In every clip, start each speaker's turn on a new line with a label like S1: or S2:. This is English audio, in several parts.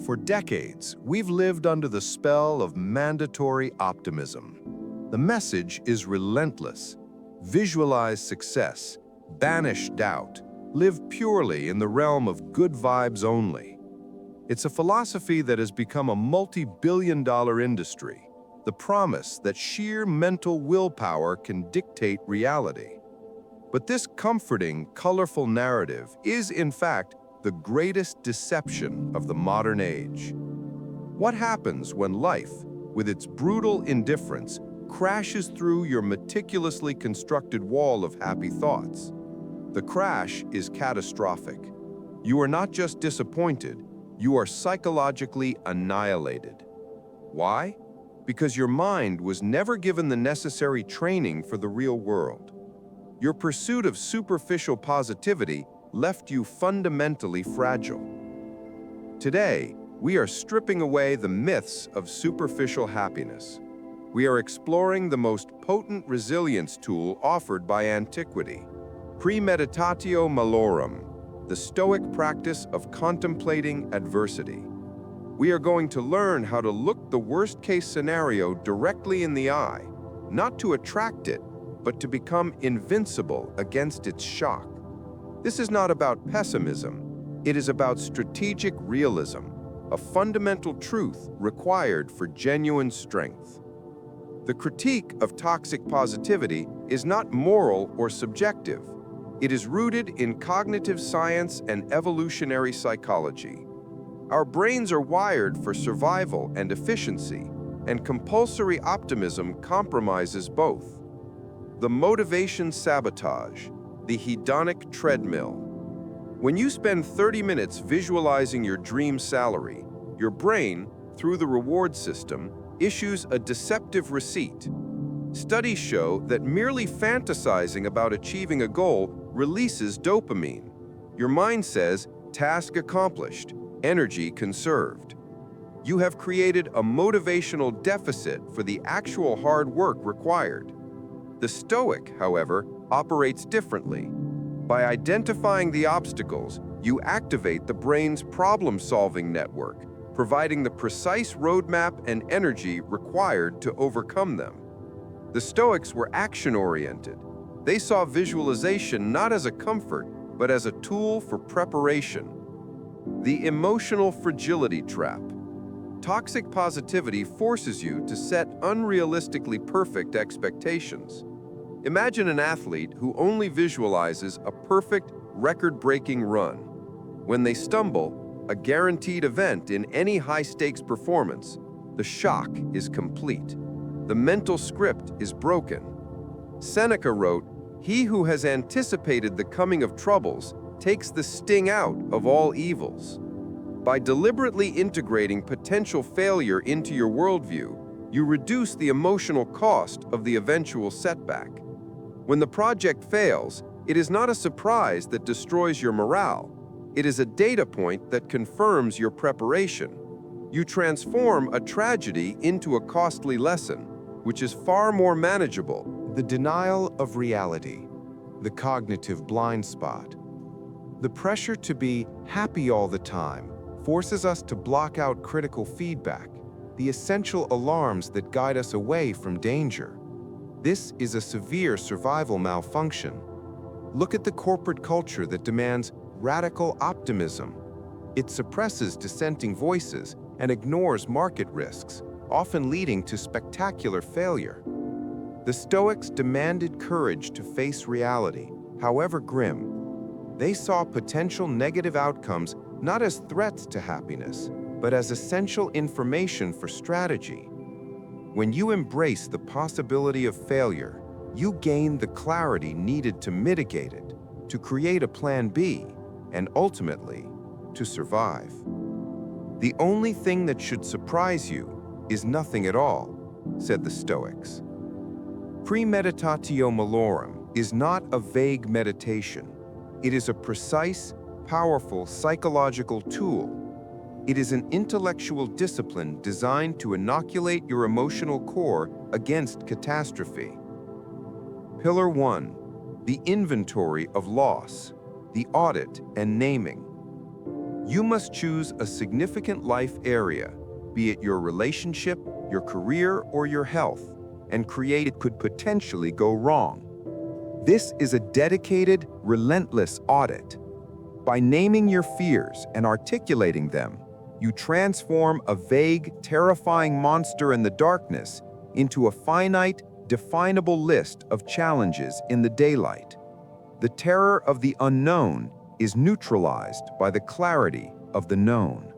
S1: For decades, we've lived under the spell of mandatory optimism. The message is relentless. Visualize success, banish doubt, live purely in the realm of good vibes only. It's a philosophy that has become a multi-billion-dollar industry, the promise that sheer mental willpower can dictate reality. But this comforting, colorful narrative is, in fact, the greatest deception of the modern age. What happens when life, with its brutal indifference, crashes through your meticulously constructed wall of happy thoughts? The crash is catastrophic. You are not just disappointed, you are psychologically annihilated. Why? Because your mind was never given the necessary training for the real world. Your pursuit of superficial positivity left you fundamentally fragile. Today, we are stripping away the myths of superficial happiness. We are exploring the most potent resilience tool offered by antiquity, Premeditatio Malorum, the Stoic practice of contemplating adversity. We are going to learn how to look the worst-case scenario directly in the eye, not to attract it, but to become invincible against its shock. This is not about pessimism, it is about strategic realism, a fundamental truth required for genuine strength. The critique of toxic positivity is not moral or subjective. It is rooted in cognitive science and evolutionary psychology. Our brains are wired for survival and efficiency, and compulsory optimism compromises both. The motivation sabotage, the hedonic treadmill. When you spend 30 minutes visualizing your dream salary, your brain, through the reward system, issues a deceptive receipt. Studies show that merely fantasizing about achieving a goal releases dopamine. Your mind says, task accomplished, energy conserved. You have created a motivational deficit for the actual hard work required. The Stoic, however, operates differently. By identifying the obstacles, you activate the brain's problem-solving network, providing the precise roadmap and energy required to overcome them. The Stoics were action-oriented. They saw visualization not as a comfort, but as a tool for preparation. The emotional fragility trap. Toxic positivity forces you to set unrealistically perfect expectations. Imagine an athlete who only visualizes a perfect, record-breaking run. When they stumble, a guaranteed event in any high-stakes performance, the shock is complete. The mental script is broken. Seneca wrote, "He who has anticipated the coming of troubles takes the sting out of all evils." By deliberately integrating potential failure into your worldview, you reduce the emotional cost of the eventual setback. When the project fails, it is not a surprise that destroys your morale. It is a data point that confirms your preparation. You transform a tragedy into a costly lesson, which is far more manageable.
S2: The denial of reality, the cognitive blind spot. The pressure to be happy all the time forces us to block out critical feedback, the essential alarms that guide us away from danger. This is a severe survival malfunction. Look at the corporate culture that demands radical optimism. It suppresses dissenting voices and ignores market risks, often leading to spectacular failure. The Stoics demanded courage to face reality, however grim. They saw potential negative outcomes not as threats to happiness, but as essential information for strategy. When you embrace the possibility of failure, you gain the clarity needed to mitigate it, to create a plan B, and ultimately, to survive. The only thing that should surprise you is nothing at all, said the Stoics. Premeditatio Malorum is not a vague meditation. It is a precise, powerful psychological tool. It is an intellectual discipline designed to inoculate your emotional core against catastrophe. Pillar 1. The inventory of loss, the audit and naming. You must choose a significant life area, be it your relationship, your career, or your health, and create it could potentially go wrong. This is a dedicated, relentless audit. By naming your fears and articulating them, you transform a vague, terrifying monster in the darkness into a finite, definable list of challenges in the daylight. The terror of the unknown is neutralized by the clarity of the known.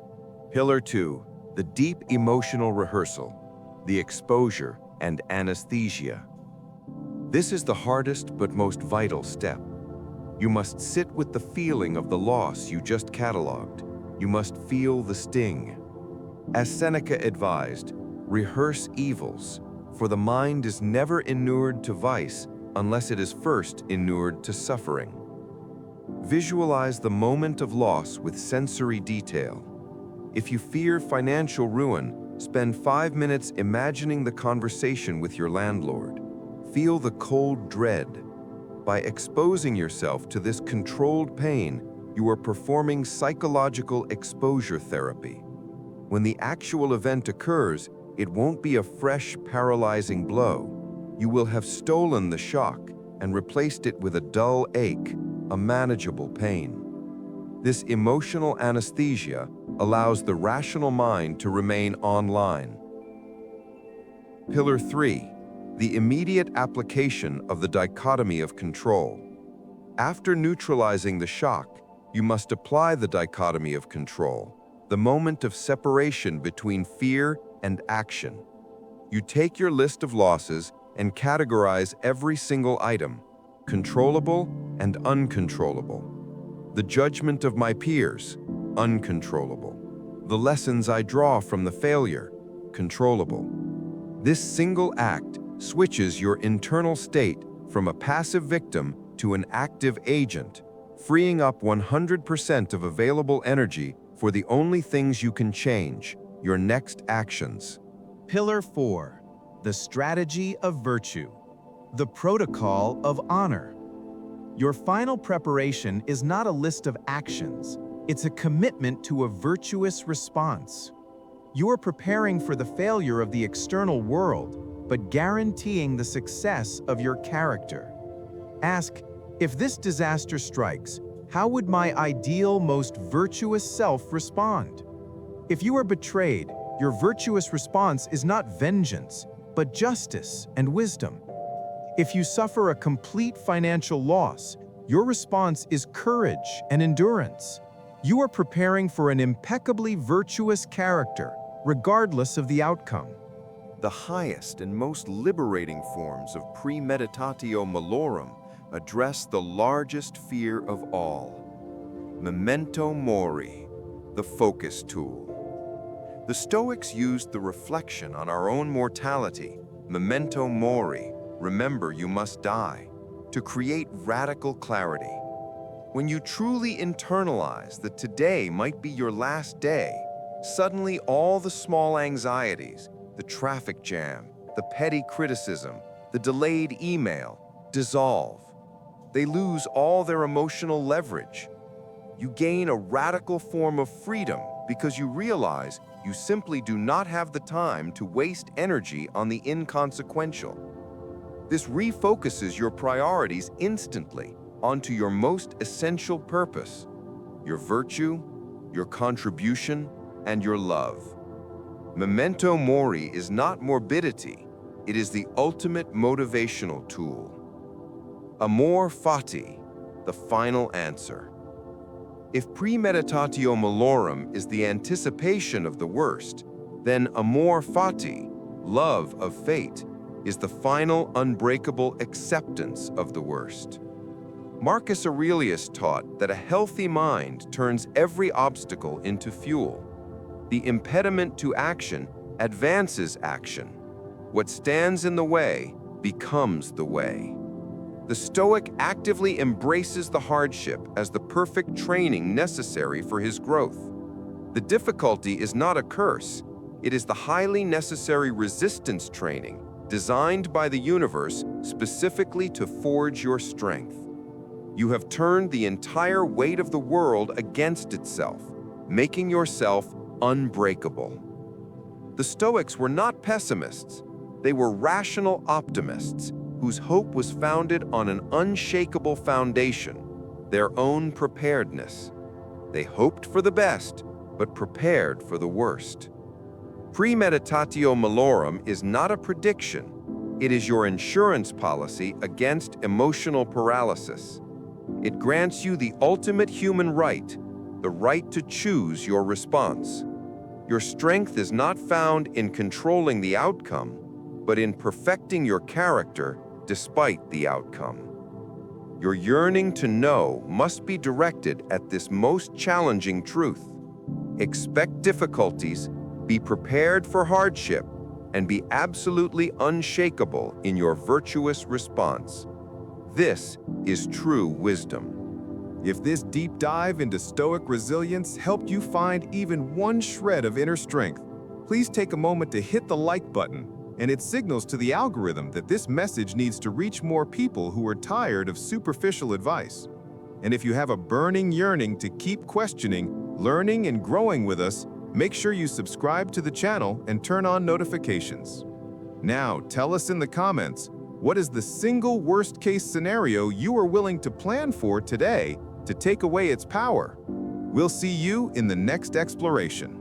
S2: Pillar 2, the deep emotional rehearsal, the exposure and anesthesia. This is the hardest but most vital step. You must sit with the feeling of the loss you just cataloged. You must feel the sting. As Seneca advised, rehearse evils, for the mind is never inured to vice unless it is first inured to suffering. Visualize the moment of loss with sensory detail. If you fear financial ruin, spend 5 minutes imagining the conversation with your landlord. Feel the cold dread. By exposing yourself to this controlled pain, you are performing psychological exposure therapy. When the actual event occurs, it won't be a fresh, paralyzing blow. You will have stolen the shock and replaced it with a dull ache, a manageable pain. This emotional anesthesia allows the rational mind to remain online. Pillar 3. The immediate application of the dichotomy of control. After neutralizing the shock, you must apply the dichotomy of control, the moment of separation between fear and action. You take your list of losses and categorize every single item, controllable and uncontrollable. The judgment of my peers, uncontrollable. The lessons I draw from the failure, controllable. This single act switches your internal state from a passive victim to an active agent, freeing up 100% of available energy for the only things you can change, your next actions.
S3: Pillar 4, the strategy of virtue, the protocol of honor. Your final preparation is not a list of actions. It's a commitment to a virtuous response. You are preparing for the failure of the external world, but guaranteeing the success of your character. Ask, if this disaster strikes, how would my ideal, most virtuous self respond? If you are betrayed, your virtuous response is not vengeance, but justice and wisdom. If you suffer a complete financial loss, your response is courage and endurance. You are preparing for an impeccably virtuous character, regardless of the outcome.
S2: The highest and most liberating forms of Premeditatio Malorum address the largest fear of all. Memento mori, the focus tool. The Stoics used the reflection on our own mortality, memento mori, remember you must die, to create radical clarity. When you truly internalize that today might be your last day, suddenly all the small anxieties, the traffic jam, the petty criticism, the delayed email, dissolve. They lose all their emotional leverage. You gain a radical form of freedom because you realize you simply do not have the time to waste energy on the inconsequential. This refocuses your priorities instantly onto your most essential purpose, your virtue, your contribution, and your love. Memento mori is not morbidity, it is the ultimate motivational tool. Amor fati, the final answer. If Premeditatio Malorum is the anticipation of the worst, then amor fati, love of fate, is the final unbreakable acceptance of the worst. Marcus Aurelius taught that a healthy mind turns every obstacle into fuel. The impediment to action advances action. What stands in the way becomes the way. The Stoic actively embraces the hardship as the perfect training necessary for his growth. The difficulty is not a curse. It is the highly necessary resistance training designed by the universe specifically to forge your strength. You have turned the entire weight of the world against itself. making yourself unbreakable. The Stoics were not pessimists. They were rational optimists whose hope was founded on an unshakable foundation, their own preparedness. They hoped for the best, but prepared for the worst. Premeditatio Malorum is not a prediction. It is your insurance policy against emotional paralysis. It grants you the ultimate human right, the right to choose your response. Your strength is not found in controlling the outcome, but in perfecting your character despite the outcome. Your yearning to know must be directed at this most challenging truth. Expect difficulties, be prepared for hardship, and be absolutely unshakable in your virtuous response. This is true wisdom.
S4: If this deep dive into Stoic resilience helped you find even one shred of inner strength, please take a moment to hit the like button, and it signals to the algorithm that this message needs to reach more people who are tired of superficial advice. And if you have a burning yearning to keep questioning, learning, and growing with us, make sure you subscribe to the channel and turn on notifications. Now, tell us in the comments, what is the single worst-case scenario you are willing to plan for today to take away its power? We'll see you in the next exploration.